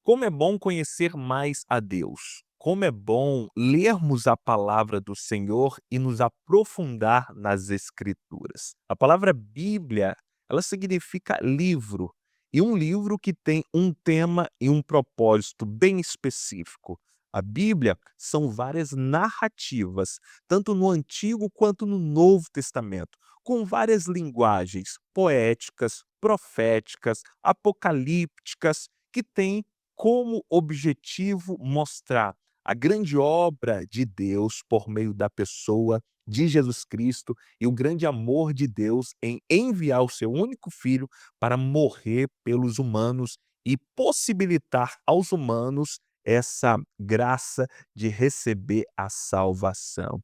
Como é bom conhecer mais a Deus. Como é bom lermos a palavra do Senhor e nos aprofundar nas Escrituras. A palavra Bíblia, ela significa livro, e um livro que tem um tema e um propósito bem específico. A Bíblia são várias narrativas, tanto no Antigo quanto no Novo Testamento, com várias linguagens poéticas, proféticas, apocalípticas, que têm como objetivo mostrar a grande obra de Deus por meio da pessoa de Jesus Cristo e o grande amor de Deus em enviar o seu único filho para morrer pelos humanos e possibilitar aos humanos essa graça de receber a salvação.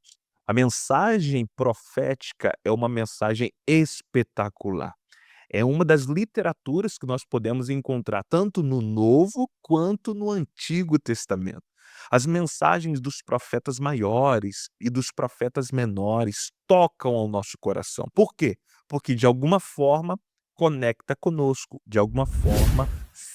A mensagem profética é uma mensagem espetacular. É uma das literaturas que nós podemos encontrar tanto no Novo quanto no Antigo Testamento. As mensagens dos profetas maiores e dos profetas menores tocam ao nosso coração. Por quê? Porque de alguma forma conecta conosco, de alguma forma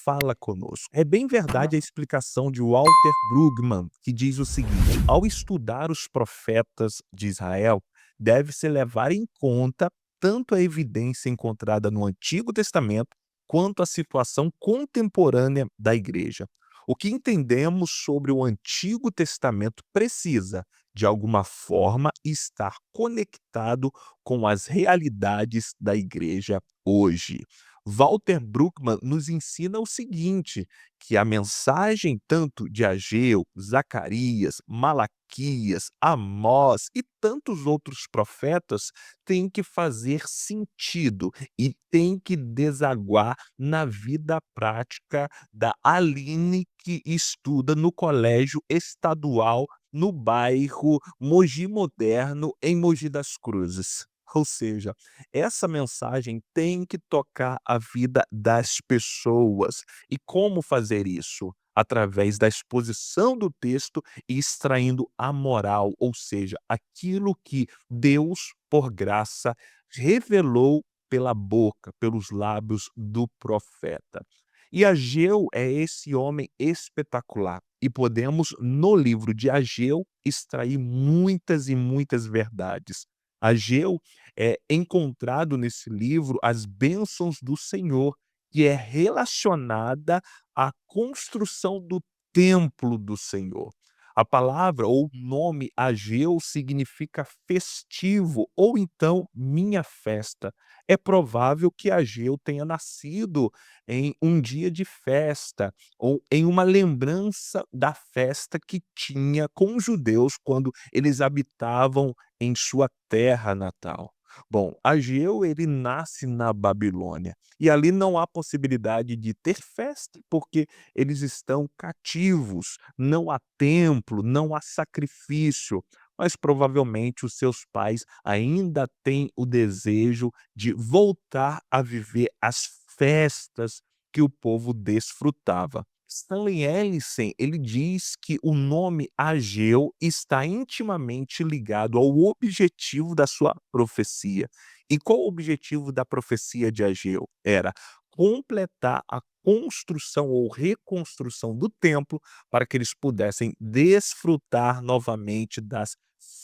fala conosco. É bem verdade a explicação de Walter Brueggemann, que diz o seguinte: ao estudar os profetas de Israel, deve-se levar em conta tanto a evidência encontrada no Antigo Testamento, quanto a situação contemporânea da igreja. O que entendemos sobre o Antigo Testamento precisa, de alguma forma, estar conectado com as realidades da igreja hoje. Walter Bruckmann nos ensina o seguinte, que a mensagem tanto de Ageu, Zacarias, Malaquias, Amós e tantos outros profetas tem que fazer sentido e tem que desaguar na vida prática da Aline, que estuda no colégio estadual no bairro Mogi Moderno, em Mogi das Cruzes. Ou seja, essa mensagem tem que tocar a vida das pessoas. E como fazer isso? Através da exposição do texto e extraindo a moral, ou seja, aquilo que Deus, por graça, revelou pela boca, pelos lábios do profeta. E Ageu é esse homem espetacular. E podemos, no livro de Ageu, extrair muitas e muitas verdades. Ageu é encontrado nesse livro as bênçãos do Senhor, que é relacionada à construção do templo do Senhor. A palavra ou o nome Ageu significa festivo ou então minha festa. É provável que Ageu tenha nascido em um dia de festa ou em uma lembrança da festa que tinha com os judeus quando eles habitavam em sua terra natal. Bom, Ageu ele nasce na Babilônia e ali não há possibilidade de ter festa porque eles estão cativos, não há templo, não há sacrifício, mas provavelmente os seus pais ainda têm o desejo de voltar a viver as festas que o povo desfrutava. Stanley Ellison, ele diz que o nome Ageu está intimamente ligado ao objetivo da sua profecia. E qual o objetivo da profecia de Ageu? Era completar a construção ou reconstrução do templo para que eles pudessem desfrutar novamente das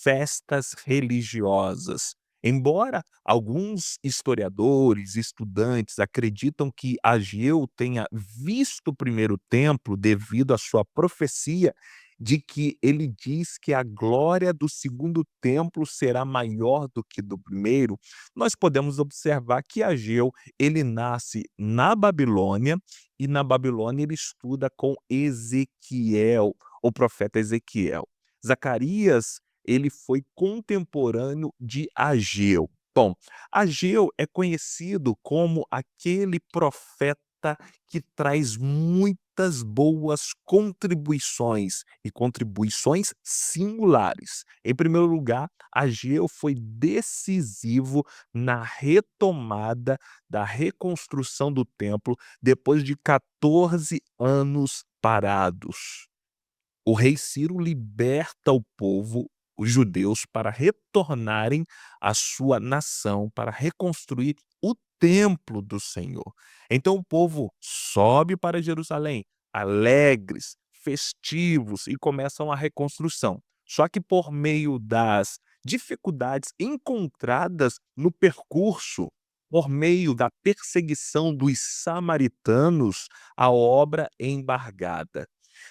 festas religiosas. Embora alguns historiadores, estudantes acreditam que Ageu tenha visto o primeiro templo devido à sua profecia de que ele diz que a glória do segundo templo será maior do que do primeiro, nós podemos observar que Ageu, ele nasce na Babilônia e na Babilônia ele estuda com Ezequiel, o profeta Ezequiel. Zacarias, ele foi contemporâneo de Ageu. Bom, Ageu é conhecido como aquele profeta que traz muitas boas contribuições, e contribuições singulares. Em primeiro lugar, Ageu foi decisivo na retomada da reconstrução do templo depois de 14 anos parados. O rei Ciro liberta o povo, os judeus, para retornarem à sua nação, para reconstruir o templo do Senhor. Então o povo sobe para Jerusalém, alegres, festivos e começam a reconstrução. Só que por meio das dificuldades encontradas no percurso, por meio da perseguição dos samaritanos, a obra é embargada.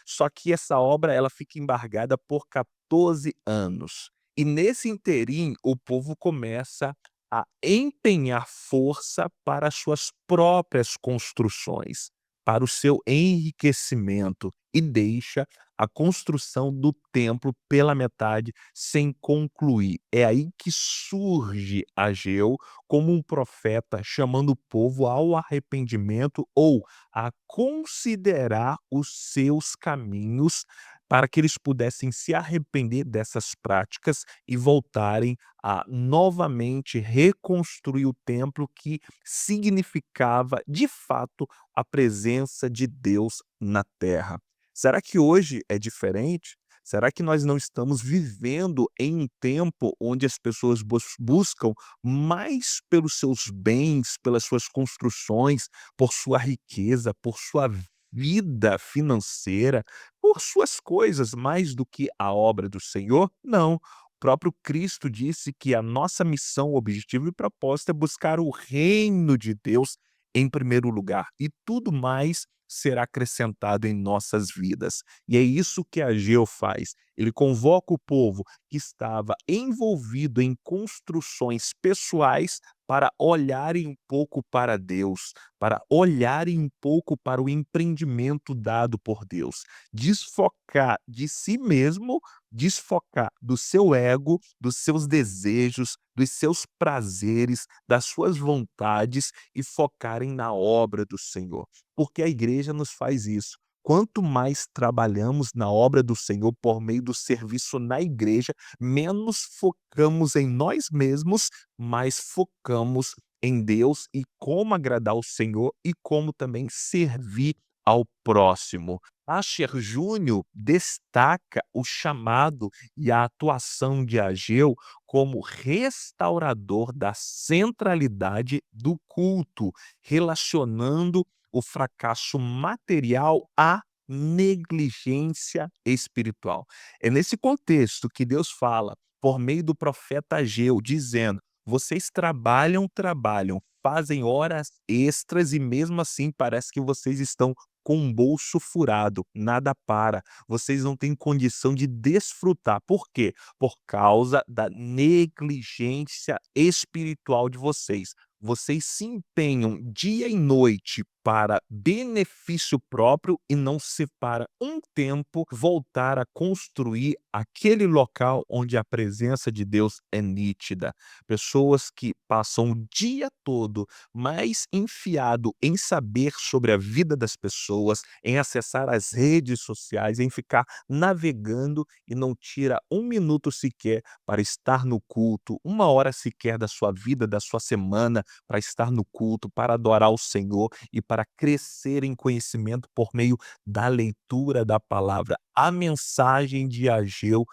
Só que essa obra ela fica embargada por 14 anos. E nesse interim, o povo começa a empenhar força para as suas próprias construções, para o seu enriquecimento, e deixa a construção do templo pela metade sem concluir. É aí que surge Ageu como um profeta chamando o povo ao arrependimento ou a considerar os seus caminhos para que eles pudessem se arrepender dessas práticas e voltarem a novamente reconstruir o templo que significava, de fato, a presença de Deus na terra. Será que hoje é diferente? Será que nós não estamos vivendo em um tempo onde as pessoas buscam mais pelos seus bens, pelas suas construções, por sua riqueza, por sua vida financeira, por suas coisas, mais do que a obra do Senhor? Não. O próprio Cristo disse que a nossa missão, objetivo e propósito é buscar o reino de Deus em primeiro lugar, e tudo mais será acrescentado em nossas vidas. E é isso que Ageu faz. Ele convoca o povo que estava envolvido em construções pessoais para olharem um pouco para Deus, para olharem um pouco para o empreendimento dado por Deus. Desfocar de si mesmo, desfocar do seu ego, dos seus desejos, dos seus prazeres, das suas vontades e focarem na obra do Senhor. Porque a igreja nos faz isso. Quanto mais trabalhamos na obra do Senhor por meio do serviço na igreja, menos focamos em nós mesmos, mais focamos em Deus e como agradar o Senhor e como também servir ao próximo. Asher Júnior destaca o chamado e a atuação de Ageu como restaurador da centralidade do culto, relacionando o fracasso material à negligência espiritual. É nesse contexto que Deus fala, por meio do profeta Ageu, dizendo: vocês trabalham, trabalham, fazem horas extras e mesmo assim parece que vocês estão com o bolso furado, nada para, vocês não têm condição de desfrutar. Por quê? Por causa da negligência espiritual de vocês. Vocês se empenham dia e noite para benefício próprio e não separa um tempo voltar a construir aquele local onde a presença de Deus é nítida. Pessoas que passam o dia todo mais enfiado em saber sobre a vida das pessoas, em acessar as redes sociais, em ficar navegando e não tira um minuto sequer para estar no culto, uma hora sequer da sua vida, da sua semana, para estar no culto, para adorar o Senhor e para crescer em conhecimento por meio da leitura da palavra. A mensagem de Ageu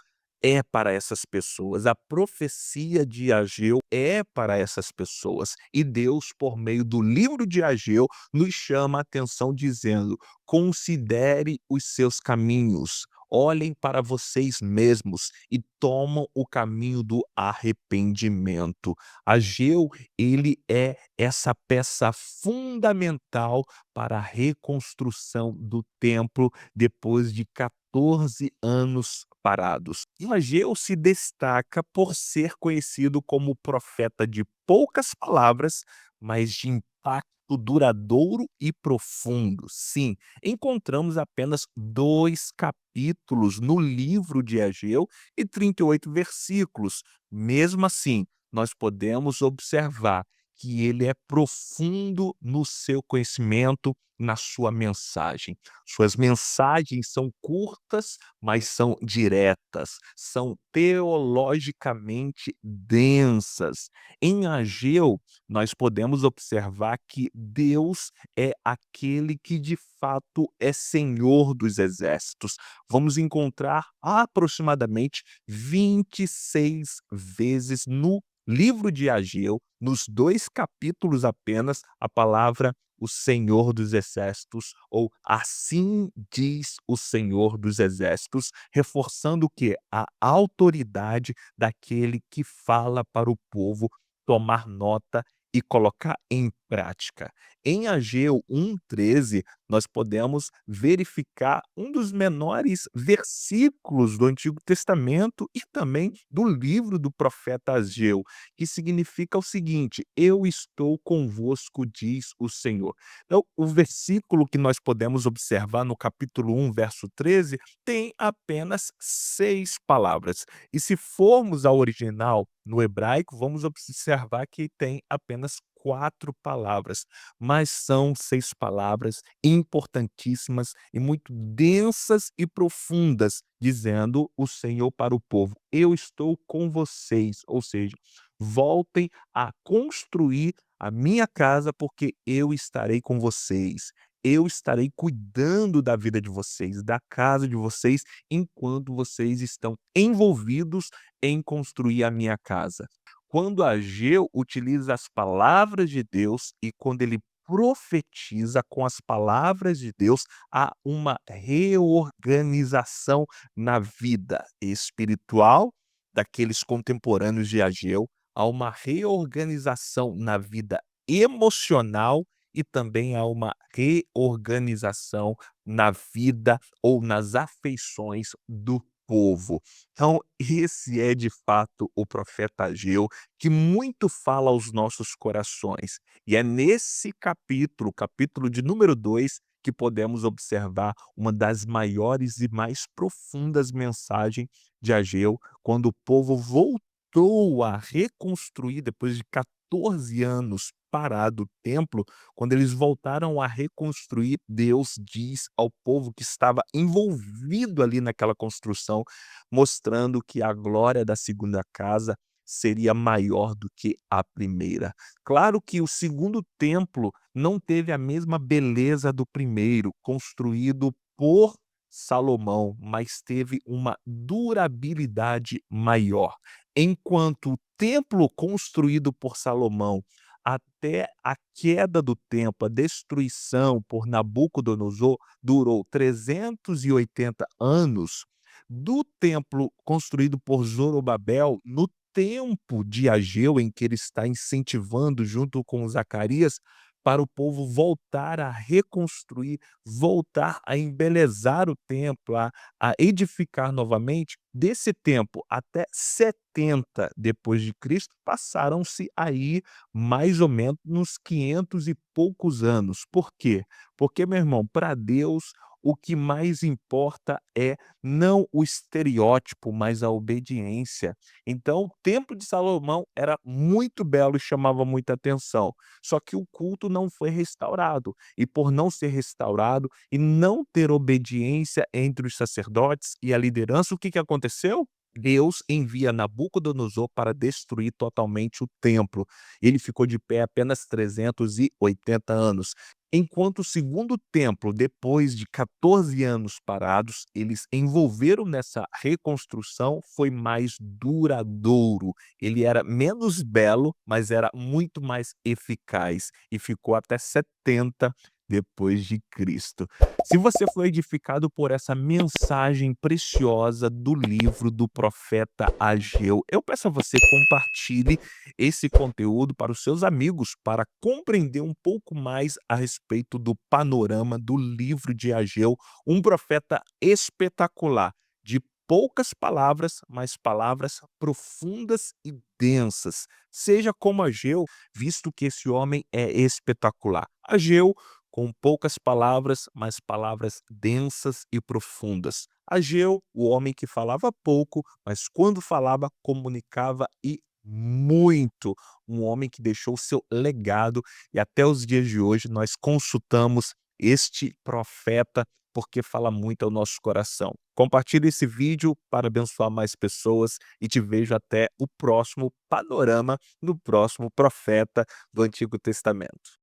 é para essas pessoas, a profecia de Ageu é para essas pessoas. E Deus, por meio do livro de Ageu, nos chama a atenção dizendo: considere os seus caminhos, olhem para vocês mesmos e tomam o caminho do arrependimento. Ageu, ele é essa peça fundamental para a reconstrução do templo depois de 14 anos parados. E Ageu se destaca por ser conhecido como profeta de poucas palavras, mas de impacto duradouro e profundo. Sim, encontramos apenas 2 capítulos no livro de Ageu e 38 versículos. Mesmo assim, nós podemos observar que ele é profundo no seu conhecimento, na sua mensagem. Suas mensagens são curtas, mas são diretas, são teologicamente densas. Em Ageu, nós podemos observar que Deus é aquele que de fato é Senhor dos exércitos. Vamos encontrar aproximadamente 26 vezes no livro de Ageu, nos 2 capítulos apenas, a palavra "o Senhor dos Exércitos" ou "assim diz o Senhor dos Exércitos", reforçando o quê? A autoridade daquele que fala para o povo tomar nota e colocar em prática. Em Ageu 1:13, nós podemos verificar um dos menores versículos do Antigo Testamento e também do livro do profeta Ageu, que significa o seguinte: "Eu estou convosco, diz o Senhor". Então, o versículo que nós podemos observar no capítulo 1, verso 13, tem apenas 6 palavras. E se formos ao original, no hebraico, vamos observar que tem apenas 4 palavras, mas são 6 palavras importantíssimas e muito densas e profundas, dizendo o Senhor para o povo: "Eu estou com vocês", ou seja, voltem a construir a minha casa, porque eu estarei com vocês. Eu estarei cuidando da vida de vocês, da casa de vocês, enquanto vocês estão envolvidos em construir a minha casa. Quando Ageu utiliza as palavras de Deus e quando ele profetiza com as palavras de Deus, há uma reorganização na vida espiritual daqueles contemporâneos de Ageu, há uma reorganização na vida emocional e também há uma reorganização na vida ou nas afeições do povo. Então, esse é de fato o profeta Ageu, que muito fala aos nossos corações. E é nesse capítulo, capítulo de número 2, que podemos observar uma das maiores e mais profundas mensagens de Ageu, quando o povo voltou a reconstruir, depois de 14 anos parado o templo, quando eles voltaram a reconstruir, Deus diz ao povo que estava envolvido ali naquela construção, mostrando que a glória da segunda casa seria maior do que a primeira. Claro que o segundo templo não teve a mesma beleza do primeiro, construído por Salomão, mas teve uma durabilidade maior. Enquanto o templo construído por Salomão, até a queda do templo, a destruição por Nabucodonosor, durou 380 anos, do templo construído por Zorobabel, no tempo de Ageu, em que ele está incentivando junto com Zacarias, para o povo voltar a reconstruir, voltar a embelezar o templo, a edificar novamente, desse tempo até 70 depois de Cristo, passaram-se aí mais ou menos uns 500 e poucos anos. Por quê? Porque, meu irmão, para Deus o que mais importa é não o estereótipo, mas a obediência. Então, o templo de Salomão era muito belo e chamava muita atenção, só que o culto não foi restaurado, e por não ser restaurado e não ter obediência entre os sacerdotes e a liderança, o que que aconteceu? Deus envia Nabucodonosor para destruir totalmente o templo. Ele ficou de pé apenas 380 anos. Enquanto o segundo templo, depois de 14 anos parados, eles envolveram nessa reconstrução, foi mais duradouro. Ele era menos belo, mas era muito mais eficaz e ficou até 70 depois de Cristo. Se você foi edificado por essa mensagem preciosa do livro do profeta Ageu, eu peço a você compartilhe esse conteúdo para os seus amigos, para compreender um pouco mais a respeito do panorama do livro de Ageu, um profeta espetacular, de poucas palavras, mas palavras profundas e densas. Seja como Ageu, visto que esse homem é espetacular. Ageu, com poucas palavras, mas palavras densas e profundas. Ageu, o homem que falava pouco, mas quando falava, comunicava e muito. Um homem que deixou seu legado e até os dias de hoje nós consultamos este profeta porque fala muito ao nosso coração. Compartilhe esse vídeo para abençoar mais pessoas e te vejo até o próximo panorama do próximo profeta do Antigo Testamento.